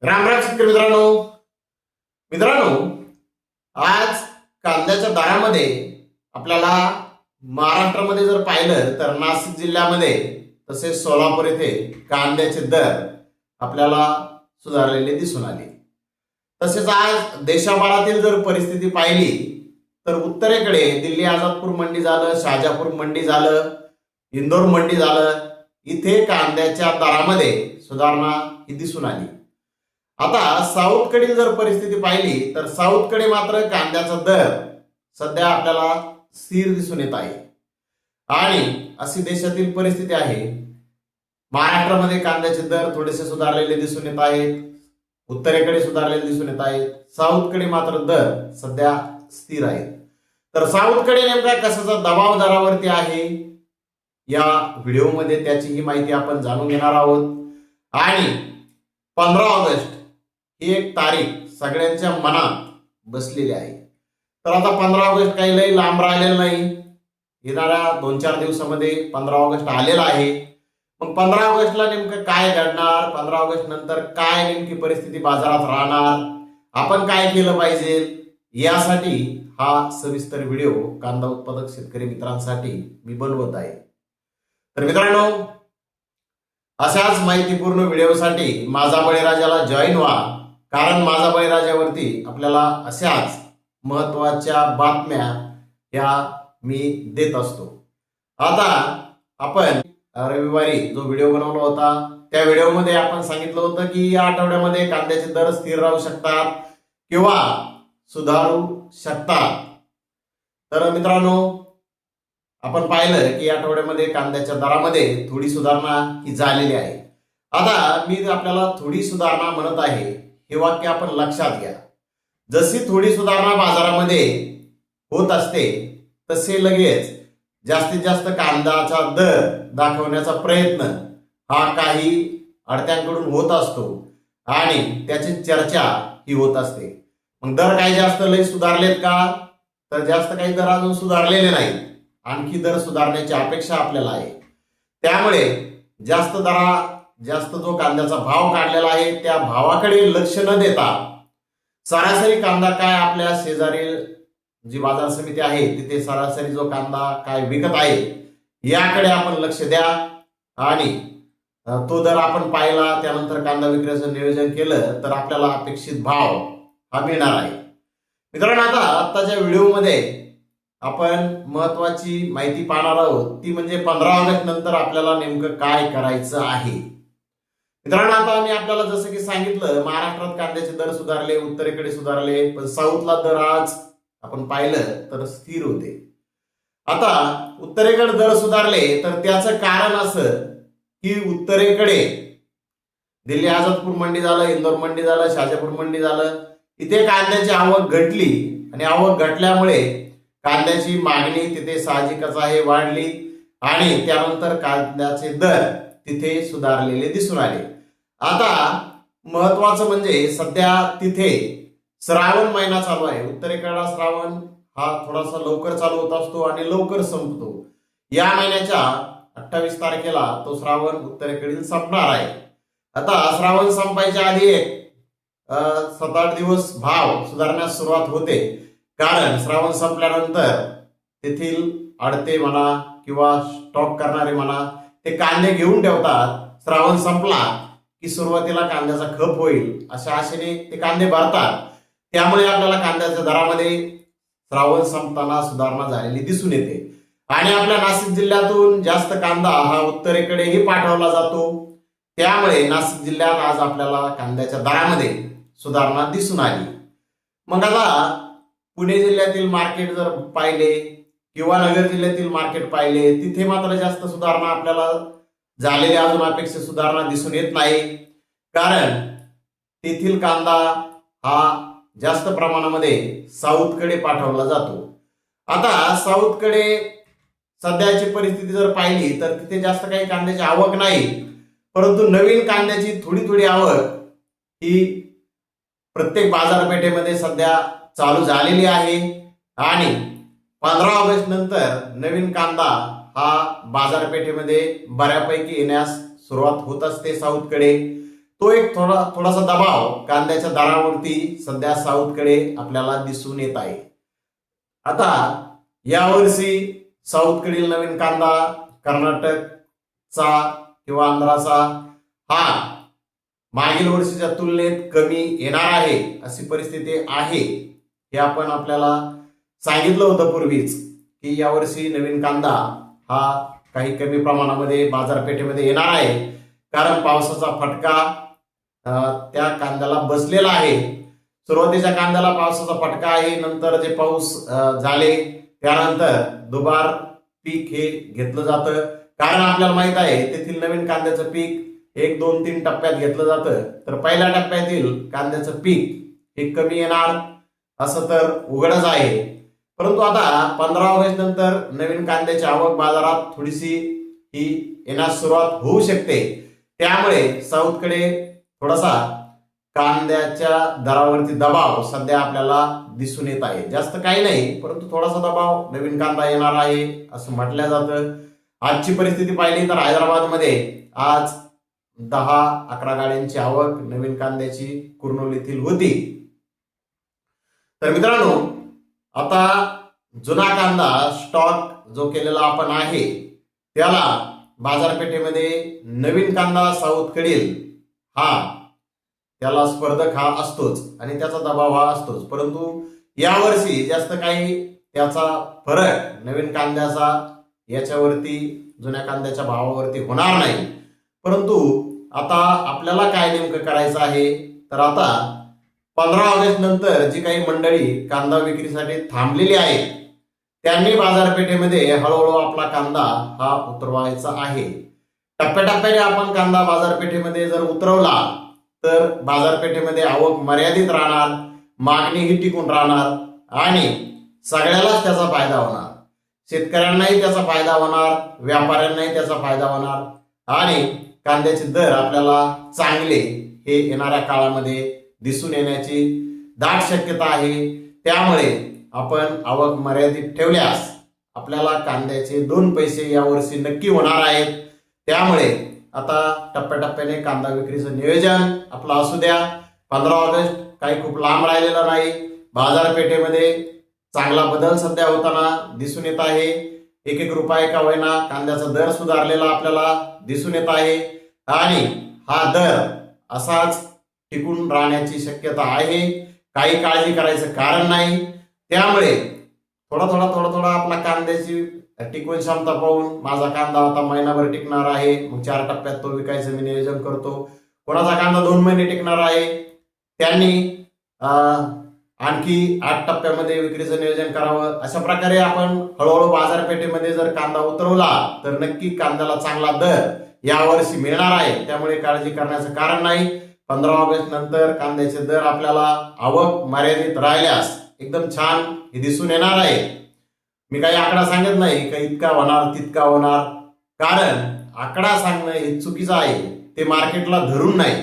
राम राम शेतकरी मित्रांनो आज कांद्याच्या दरामध्ये आपल्याला महाराष्ट्रामध्ये जर पाहिलं तर नाशिक जिल्ह्यामध्ये तसेच सोलापूर येथे कांद्याचे दर आपल्याला सुधारलेले दिसून आले। तसेच आज देशभरातील जर परिस्थिती पाहिली तर उत्तरेकडे दिल्ली आझादपूर मंडी झालं, शाजापूर मंडी झालं, इंदोर मंडी झालं, इथे कांद्याच्या दरामध्ये सुधारणा ही दिसून आली। आता साऊथकडील जर परिस्थिती पाहिली तर साऊथकडे मात्र कांद्याचा दर सध्या आपल्याला स्थिर दिसून येत आहे आणि अशी देशातील परिस्थिती आहे। महाराष्ट्रामध्ये कांद्याचे दर थोडेसे सुधारलेले दिसून येत आहेत, उत्तरेकडे सुधारलेले दिसून येत आहेत, साऊथकडे मात्र दर सध्या स्थिर आहेत। तर साऊथकडे नेमका कशाचा दबाव दरावरती आहे या व्हिडिओमध्ये त्याची ही माहिती आपण जाणून घेणार आहोत। आणि 15 ऑगस्ट ही एक तारीख सगळ्यांच्या मनात बसलेली आहे। तर आता 15 ऑगस्ट काही लई लांब राहिलेलं नाही, येणाऱ्या 2-4 दिवसामध्ये 15 ऑगस्ट आलेला आहे। मग 15 ऑगस्टला नेमकं काय घडणार, 15 ऑगस्ट नंतर काय नेमकी परिस्थिती बाजारात राहणार, आपण काय केलं पाहिजे, यासाठी हा सविस्तर व्हिडिओ कांदा उत्पादक शेतकरी मित्रांसाठी मी बनवत आहे। तर मित्रांनो, अशाच माहितीपूर्ण व्हिडिओसाठी माझा बळीराजाला जॉईन व्हा, कारण माझा बळीराजावरती आपल्याला अशाच महत्वाच्या बातम्या या मी देत असतो। आता आपण रविवारी जो व्हिडिओ बनवला होता त्या व्हिडिओमध्ये आपण सांगितलं होतं की या आठवड्यामध्ये कांद्याचे दर स्थिर राहू शकतात किंवा सुधारू शकतात। तर मित्रांनो, आपण पाहिलं की या आठवड्यामध्ये कांद्याच्या दरामध्ये थोडी सुधारणा ही झालेली आहे। आता मी आपल्याला थोडी सुधारणा म्हणत आहे हे वाक्य आपण लक्षात घ्या। जशी थोडी सुधारणा बाजारामध्ये होत असते तसे लगेच जास्तीत जास्त कांद्याचा दर दाखवण्याचा प्रयत्न हा काही अडत्यांकडून होत असतो आणि त्याची चर्चा ही होत असते। मग दर काही जास्त लई सुधारलेत का, तर जास्त काही दर अजून सुधारलेले नाहीत, आणखी दर सुधारण्याची अपेक्षा आपल्याला आहे। त्यामुळे जास्त जो कांद्याचा भाव काढलेला आहे त्या भावाकडे लक्ष न देता सरासरी कांदा काय आपल्या शेजारील जी बाजार समिती आहे तिथे सरासरी जो कांदा काय विकत आहे याकडे आपण लक्ष द्या आणि तो दर आपण पाहिला, त्यानंतर कांदा विक्रीचं नियोजन केलं तर आपल्याला अपेक्षित भाव हा मिळणार आहे। मित्रांनो, आता आत्ताच्या व्हिडिओमध्ये आपण महत्वाची माहिती पाहणार आहोत, ती म्हणजे 15 ऑगस्ट नंतर आपल्याला नेमकं काय करायचं आहे। मित्रांनो, आता मी आपल्याला जसं की सांगितलं, महाराष्ट्रात कांद्याचे दर सुधारले, उत्तरेकडे सुधारले, पण साऊथला दर आज आपण पाहिलं तर स्थिर होते। आता उत्तरेकडे दर सुधारले तर त्याचं कारण असं की उत्तरेकडे दिल्ली आझादपूर मंडी झालं, इंदोर मंडी झालं, शाजापूर मंडी झालं, इथे कांद्याची आवक घटली आणि आवक घटल्यामुळे कांद्याची मागणी तिथे साहजिकच आहे वाढली आणि त्यानंतर कांद्याचे दर तिथे सुधारलेले दिसून आले। आता महत्वाचं म्हणजे सध्या तिथे श्रावण महिना चालू आहे। उत्तरेकडे श्रावण हा थोडासा लवकर चालू होत असतो आणि लवकर संपतो। या महिन्याच्या 28 तारखेला तो श्रावण उत्तरेकडील संपणार आहे। आता श्रावण संपायच्या आधी 7-8 दिवस भाव सुधारण्यास सुरुवात होते, कारण श्रावण संपल्यानंतर तेथील आडते म्हणा किंवा स्टॉक करणारे म्हणा ते कांदे घेऊन ठेवतात। श्रावण संपला की सुरुवातीला कांद्याचा खप होईल अशा आशेने ते कांदे भरतात। त्यामुळे आपल्याला कांद्याच्या दरामध्ये श्रावण संपताना सुधारणा झालेली दिसून येते आणि आपल्या नाशिक जिल्ह्यातून जास्त कांदा हा उत्तरेकडेही पाठवला जातो। त्यामुळे नाशिक जिल्ह्यात आज आपल्याला कांद्याच्या दरामध्ये सुधारणा दिसून आली। मग आता पुणे जिल्ह्यातील मार्केट जर पाहिले किंवा नगर जिल्ह्यातील मार्केट पाहिले, तिथे मात्र जास्त सुधारणा आपल्याला झालेली अजून अपेक्षित सुधारणा दिसून येत नाही, कारण तेथील कांदा हा जास्त प्रमाणामध्ये साऊथकडे पाठवला जातो। आता साऊथकडे सध्याची परिस्थिती जर पाहिली तर तिथे जास्त काही कांद्याची आवक नाही, परंतु नवीन कांद्याची थोडी आवक ही प्रत्येक बाजारपेठेमध्ये सध्या चालू झालेली आहे आणि 15 ऑगस्ट नंतर नवीन कांदा हा बाजारपेठेमध्ये बऱ्यापैकी येण्यास सुरुवात होत असते साऊथकडे। तो एक थोडासा दबाव कांद्याच्या दरावरती सध्या साऊथकडे आपल्याला दिसून येत आहे. आता यावर्षी साऊथकडील नवीन कांदा कर्नाटकचा किंवा आंध्राचा हा मागील वर्षीच्या तुलनेत कमी येणार आहे अशी परिस्थिती आहे. हे आपण आपल्याला सांगितलं होतं पूर्वीच की यावर्षी नवीन कांदा हा काही कमी प्रमाणामध्ये बाजारपेठेमध्ये येणार आहे, कारण पावसाचा फटका त्या कांद्याला बसलेला आहे. सुरुवातीच्या कांद्याला पावसाचा फटका आहे, नंतर जे पाऊस झाले त्यानंतर दुबार पीक हे घेतलं जातं, कारण आपल्याला माहित आहे तेथील नवीन कांद्याचं पीक 1, 2, 3 टप्प्यात घेतलं जातं. तर पहिल्या टप्प्यातील कांद्याचं पीक हे कमी येणार असं तर उघडच आहे. परंतु आता 15 ऑगस्ट नंतर नवीन कांद्याची आवक बाजारात थोडीशी ही येण्यास सुरुवात होऊ शकते. त्यामुळे साऊथकडे थोडासा कांद्याच्या दरावरती दबाव सध्या आपल्याला दिसून येत आहे. जास्त काही नाही, परंतु थोडासा दबाव नवीन कांदा येणार आहे असं म्हटलं जातं. आजची परिस्थिती पाहिली तर हैदराबादमध्ये आज 10-11 गाड्यांची आवक नवीन कांद्याची कुर्नूल होती. तर मित्रांनो, आता जुना कांदा स्टॉक जो केलेला आपण आहे त्याला बाजारपेठेमध्ये नवीन कांदा साऊथकडील त्याला स्पर्धक हा असतोच आणि त्याचा दबाव हा असतोच. परंतु यावर्षी जास्त काही त्याचा फरक नवीन कांद्याचा याच्यावरती जुन्या कांद्याच्या भावावरती होणार नाही. परंतु आता आपल्याला काय नेमकं करायचं आहे, तर आता 15 ऑगस्ट नंतर जी काही मंडळी कांदा विक्रीसाठी थांबलेली आहे त्यांनी बाजारपेठेमध्ये हळूहळू आपला कांदा हा उतरवायचा आहे. टप्प्याटप्प्याने आपण कांदा बाजारपेठेमध्ये जर उतरवला तर बाजारपेठेमध्ये आवक मर्यादित राहणार, मागणी ही टिकून राहणार आणि सगळ्यालाच त्याचा फायदा होणार. शेतकऱ्यांनाही त्याचा फायदा होणार, व्यापाऱ्यांनाही त्याचा फायदा होणार आणि कांद्याचे दर आपल्याला चांगले हे येणाऱ्या काळामध्ये दिसून येण्याची दाट शक्यता आहे. त्यामुळे आपण आवक मर्यादित ठेवल्यास आपल्याला कांद्याचे 2 पैसे यावर्षी नक्की होणार आहेत. त्यामुळे आता टप्प्याटप्प्याने कांदा विक्रीचं नियोजन आपलं असू द्या. 15 ऑगस्ट काही खूप लांब राहिलेला नाही. बाजारपेठेमध्ये चांगला बदल सध्या होताना दिसून येत आहे. 1-1 रुपये का होईना कांद्याचा दर सुधारलेला आपल्याला दिसून येत आहे आणि हा दर असाच टिकून राहण्याची शक्यता आहे. काही काळजी करायचं कारण नाही. त्यामुळे थोडा आपला कांद्याची टिकवून क्षमता पाहून माझा कांदा आता महिनाभर टिकणार आहे, मग 4 टप्प्यात तो विकायचं मी नियोजन करतो. कोणाचा कांदा 2 महिने टिकणार आहे त्यांनी आणखी 8 टप्प्यामध्ये विक्रीचं नियोजन करावं. अशा प्रकारे आपण हळूहळू बाजारपेठेमध्ये जर कांदा उतरवला तर नक्की कांद्याला चांगला दर यावर्षी मिळणार आहे. त्यामुळे काळजी करण्याचं कारण नाही. 15 ऑगस्ट नंतर कांद्याचे दर आपल्याला आवक मर्यादित राहिल्यास एकदम छान हे दिसून येणार आहे. मी काही आकडा सांगत नाही का इतका होणार तितका होणार, कारण आकडा सांगणं हे चुकीचं आहे, ते मार्केटला धरून नाही.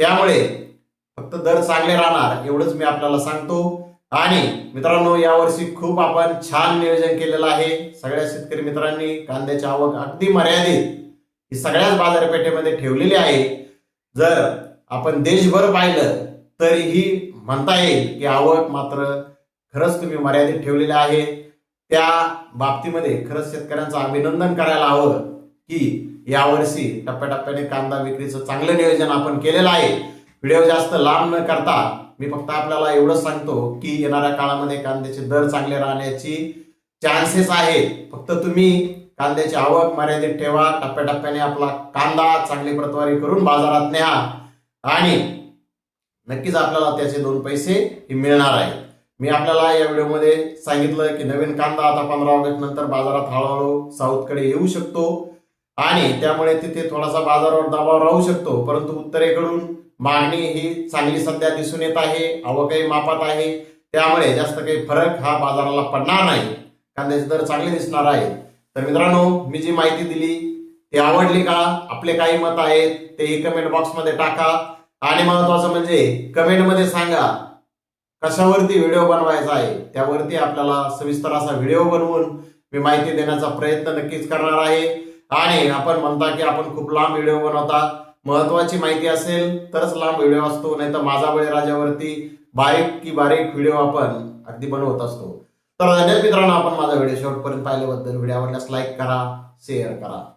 त्यामुळे फक्त दर चांगले राहणार एवढंच मी आपल्याला सांगतो. आणि मित्रांनो, यावर्षी खूप आपण छान नियोजन केलेलं आहे. सगळ्या शेतकरी मित्रांनी कांद्याची आवक अगदी मर्यादित ही सगळ्याच बाजारपेठेमध्ये ठेवलेली आहे. जर आपण देशभर पाहिलं तरीही म्हणता येईल की आवक मात्र खरंच तुम्ही मर्यादित ठेवलेली आहे. त्या बाबतीमध्ये खरंच शेतकऱ्यांचं अभिनंदन करायला हवं की यावर्षी टप्प्याटप्प्याने कांदा विक्रीचं चांगलं नियोजन आपण केलेलं आहे. व्हिडिओ जास्त लांब न करता मी फक्त आपल्याला एवढंच सांगतो की येणाऱ्या काळामध्ये कांद्याचे दर चांगले राहण्याची चान्सेस आहेत. फक्त तुम्ही कांद्याची आवक मर्यादित ठेवा. टप्प्याटप्प्याने आपला कांदा चांगली प्रतवारी करून बाजारात न्या आणि नक्कीच आपल्याला त्याचे 2 पैसे हे मिळणार आहे. मी आपल्याला या व्हिडिओमध्ये सांगितलं की नवीन कांदा आता 15 ऑगस्ट नंतर बाजारात हळूहळू साऊथकडे येऊ शकतो आणि त्यामुळे तिथे थोडासा बाजारावर दबाव राहू शकतो. परंतु उत्तरेकडून मागणी ही चांगली सध्या दिसून येत आहे, आवकही मापात आहे. त्यामुळे जास्त काही फरक हा बाजाराला पडणार नाही. कांद्याचे दर चांगले दिसणार आहे. तर मित्रांनो, मी जी माहिती दिली ती आवडली का? आपले काही मत आहेत तेही कमेंट बॉक्समध्ये टाका आणि महत्वाचं म्हणजे कमेंटमध्ये सांगा कशावरती व्हिडिओ बनवायचा आहे. त्यावरती आपल्याला सविस्तर असा व्हिडिओ बनवून मी माहिती देण्याचा प्रयत्न नक्कीच करणार आहे. आणि आपण म्हणता की आपण खूप लांब व्हिडिओ बनवता, महत्वाची माहिती असेल तरच लांब व्हिडिओ असतो, नाही तर माझा बळीराजावरती बारीक की बारीक व्हिडिओ आपण अगदी बनवत असतो. तर धन्यवाद मित्रांनो, आपण माझा व्हिडिओ शेवटपर्यंत पाहिल्याबद्दल. व्हिडिओ आवडल्यास लाईक करा, शेअर करा.